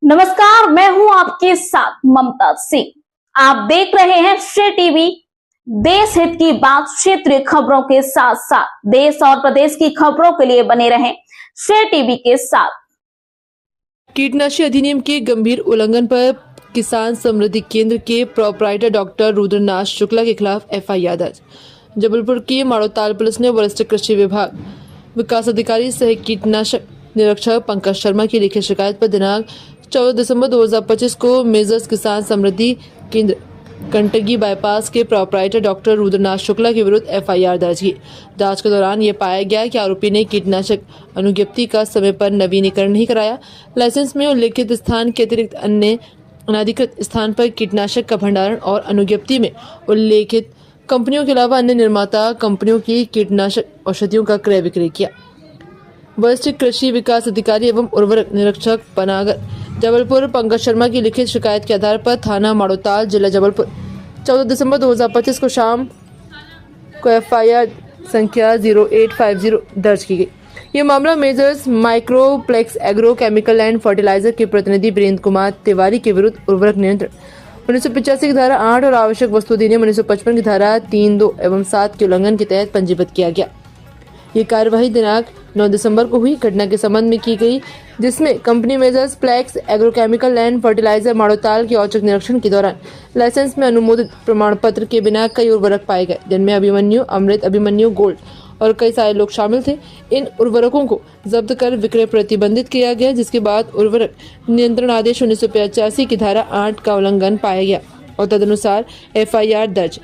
नमस्कार, मैं हूं आपके साथ ममता सिंह। आप देख रहे हैं श्रेय टीवी। देश हित की बात, क्षेत्रीय खबरों के साथ साथ देश और प्रदेश की खबरों के लिए बने रहें श्रेय टीवी के साथ। कीटनाशी अधिनियम के गंभीर उल्लंघन पर किसान समृद्धि केंद्र के प्रोपराइटर डॉक्टर रुद्रनाथ शुक्ला के खिलाफ एफआईआर दर्ज। जबलपुर की माड़ोताल पुलिस ने वरिष्ठ कृषि विभाग विकास अधिकारी सह कीटनाशक निरीक्षक पंकज शर्मा की लिखित शिकायत पर दिनांक 14 दिसंबर 2025 को मेजर्स किसान समृद्धि केंद्र कंटगी बाईपास के प्रोपराइटर डॉक्टर रुद्रनाथ शुक्ला के विरुद्ध एफआईआर दर्ज की। जांच के दौरान यह पाया गया कि आरोपी ने कीटनाशक अनुज्ञप्ति का समय पर नवीनीकरण नहीं कराया। लाइसेंस में उल्लेखित स्थान के अतिरिक्त अन्य अनाधिकृत स्थान पर कीटनाशक का भंडारण और अनुज्ञप्ति में उल्लेखित कंपनियों के अलावा अन्य निर्माता कंपनियों की कीटनाशक औषधियों का क्रय विक्रय किया। वरिष्ठ कृषि विकास अधिकारी एवं उर्वरक निरीक्षक पनागर जबलपुर पंकज शर्मा की लिखित शिकायत के आधार पर थाना माड़ोताल जिला जबलपुर 14 दिसंबर 2025 को शाम को एफआईआर संख्या 0850 दर्ज की गई। ये मामला Messrs microplex agro chemical and fertiliser के प्रतिनिधि वीरेंद्र कुमार तिवारी के विरुद्ध उर्वरक नियंत्रण 1985 की धारा 8 और आवश्यक वस्तु अधिनियम 1955 की धारा 3, 2 एवं 7 के उल्लंघन के तहत पंजीबद्ध किया गया। ये कार्यवाही दिनांक 9 दिसंबर को हुई घटना के संबंध में की गई, जिसमें company Messrs plex agrochemical and fertiliser Madotal के औचक निरीक्षण के दौरान लाइसेंस में अनुमोदित प्रमाण पत्र के बिना कई उर्वरक पाए गए, जिनमें अभिमन्यु, अमृत, अभिमन्यु गोल्ड और कई सारे लोग शामिल थे। इन उर्वरकों को जब्त कर विक्रय प्रतिबंधित किया गया, जिसके बाद उर्वरक नियंत्रण आदेश 1985 की धारा 8 का उल्लंघन पाया गया और तदनुसार एफआईआर दर्ज।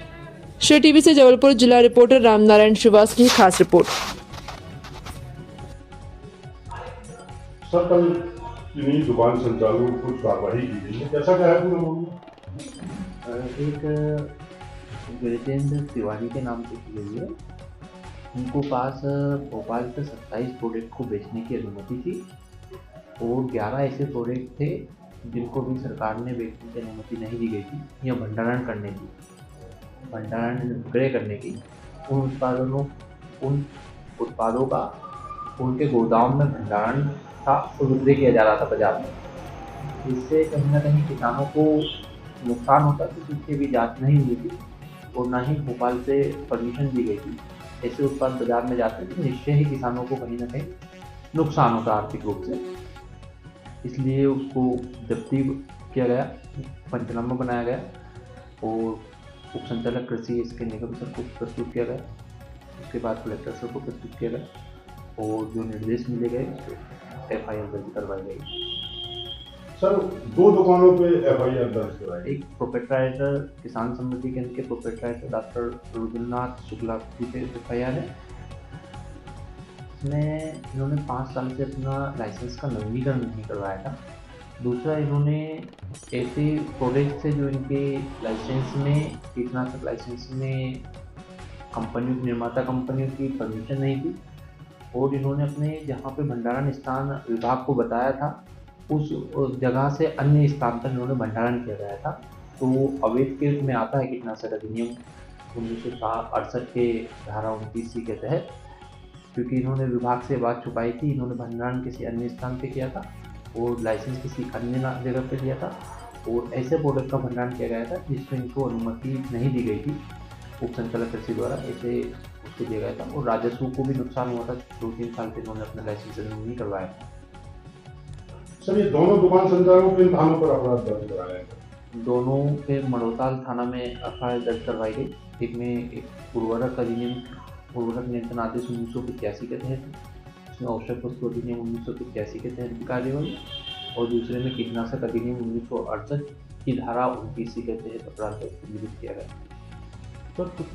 श्रेय टीवी से जबलपुर जिला रिपोर्टर रामनारायण श्रीवास्तव की खास रिपोर्ट। सर, कल इन्हीं दुकान संचालकों को कुछ कार्रवाई की गई है, कैसा क्या है पूरा मामला? एक वीरेंद्र तिवारी के नाम से की गई है। उनको पास भोपाल से 27 प्रोडक्ट को बेचने की अनुमति थी और 11 ऐसे प्रोडक्ट थे जिनको भी सरकार ने बेचने की अनुमति नहीं दी गई थी या भंडारण विक्रय करने की। उन उत्पादों का उनके गोदाम में भंडारण था और विक्रय किया जा रहा था बाजार में। इससे कहीं ना कहीं किसानों को नुकसान होता क्योंकि इसकी भी जांच नहीं हुई थी और ना ही भोपाल से परमिशन दी गई थी। ऐसे उत्पाद बाजार में जाते थे, निश्चय ही किसानों को कहीं ना कहीं नुकसान होता आर्थिक रूप से। इसलिए उसको जब्ती किया गया, पंचनामा बनाया गया और उप संचालक कृषि इसके निगम सर को प्रस्तुत किया गया। उसके बाद कलेक्टर सर को प्रस्तुत किया गया और जो निर्देश मिले गए एफआईआर दर्ज करवाई गई। सर, 2 दुकानों पे एफआईआर दर्ज कराई। एक प्रोपराइटर किसान समृद्धि केंद्र के प्रोपराइटर डॉक्टर रुद्रनाथ शुक्ला की पे एफआईआर है। इसमें इन्होंने 5 साल से अपना लाइसेंस का नवीनीकरण नहीं करवाया था। दूसरा, इन्होंने ऐसे प्रोडक्ट से जो इनके लाइसेंस में कीटनाशक लाइसेंस में कंपनियों निर्माता कंपनियों की परमिशन नहीं थी और इन्होंने अपने जहाँ पे भंडारण स्थान विभाग को बताया था उस जगह से अन्य स्थान पर इन्होंने भंडारण किया गया था। तो अवैध के में आता है कीटनाशक अधिनियम 1968 के धारा 29 के तहत, क्योंकि इन्होंने विभाग से बात छुपाई थी। इन्होंने भंडारण किसी अन्य स्थान पे किया था और लाइसेंस किसी अन्य जगह पे लिया था और ऐसे प्रोडक्ट का भंडारण किया गया था जिसमें इनको अनुमति नहीं दी गई थी उप संचालक कृषि द्वारा। ऐसे उसको दिया गया था और राजस्व को भी नुकसान हुआ था। 2-3 साल से इन्होंने अपना लाइसेंस रिन्यू नहीं करवाया था। सर, ये दोनों दुकान संचालकों के थानों पर अपराध दर्ज कराया है? दोनों पे माड़ोताल थाना में एफआईआर दर्ज करवाई गई। एक में एक उर्वरक नियंत्रण आदेश 1985 के तहत, इसमें आवश्यक वस्तु अधिनियम 1985 के तहत की कार्यवाही और दूसरे में कीटनाशक अधिनियम 1968 की धारा 29 के तहत अपराध पंजीबद्ध किया गया। सर, कुछ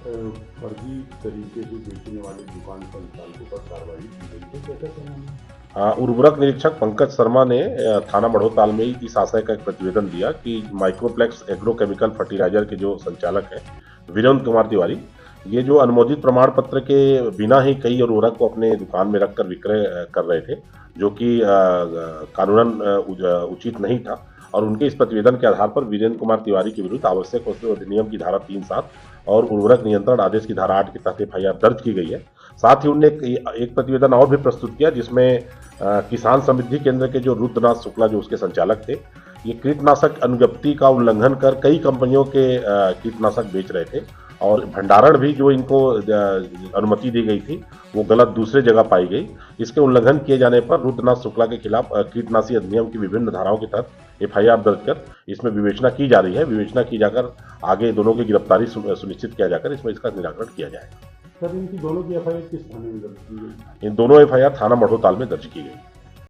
फर्जी तरीके से बेचने वाले दुकान संचालकों पर कार्रवाई की गई है, कैसा क्या? उर्वरक निरीक्षक पंकज शर्मा ने थाना माड़ोताल में इस आशय का एक प्रतिवेदन दिया कि माइक्रोप्लेक्स एग्रो केमिकल फर्टिलाइजर के जो संचालक हैं वीरेंद्र कुमार तिवारी, ये जो अनुमोदित प्रमाण पत्र के बिना ही कई उर्वरक को अपने दुकान में रखकर विक्रय कर रहे थे, जो कि कानूनन उचित नहीं था। और उनके इस प्रतिवेदन के आधार पर वीरेंद्र कुमार तिवारी के विरुद्ध आवश्यक वस्तु अधिनियम की धारा 3, 7 और उर्वरक नियंत्रण आदेश की धारा 8 के तहत एफआईआर दर्ज की गई है। साथ ही उन्होंने एक प्रतिवेदन और भी प्रस्तुत किया जिसमें किसान समृद्धि केंद्र के जो रुद्रनाथ शुक्ला जो उसके संचालक थे, ये कीटनाशक अनुज्ञप्ति का उल्लंघन कर कई कंपनियों के कीटनाशक बेच रहे थे और भंडारण भी जो इनको अनुमति दी गई थी वो गलत दूसरे जगह पाई गई। इसके उल्लंघन किए जाने पर रुद्रनाथ शुक्ला के खिलाफ कीटनाशी अधिनियम की विभिन्न धाराओं के तहत FIR दर्ज कर इसमें विवेचना की जा रही है। विवेचना की जाकर आगे दोनों की गिरफ्तारी सुनिश्चित किया जाकर इसमें इसका निराकरण किया जाएगा। सर, इनकी दोनों की FIR किस थाने में दर्ज की गई? इन दोनों FIR थाना मढ़ोताल में दर्ज की गई।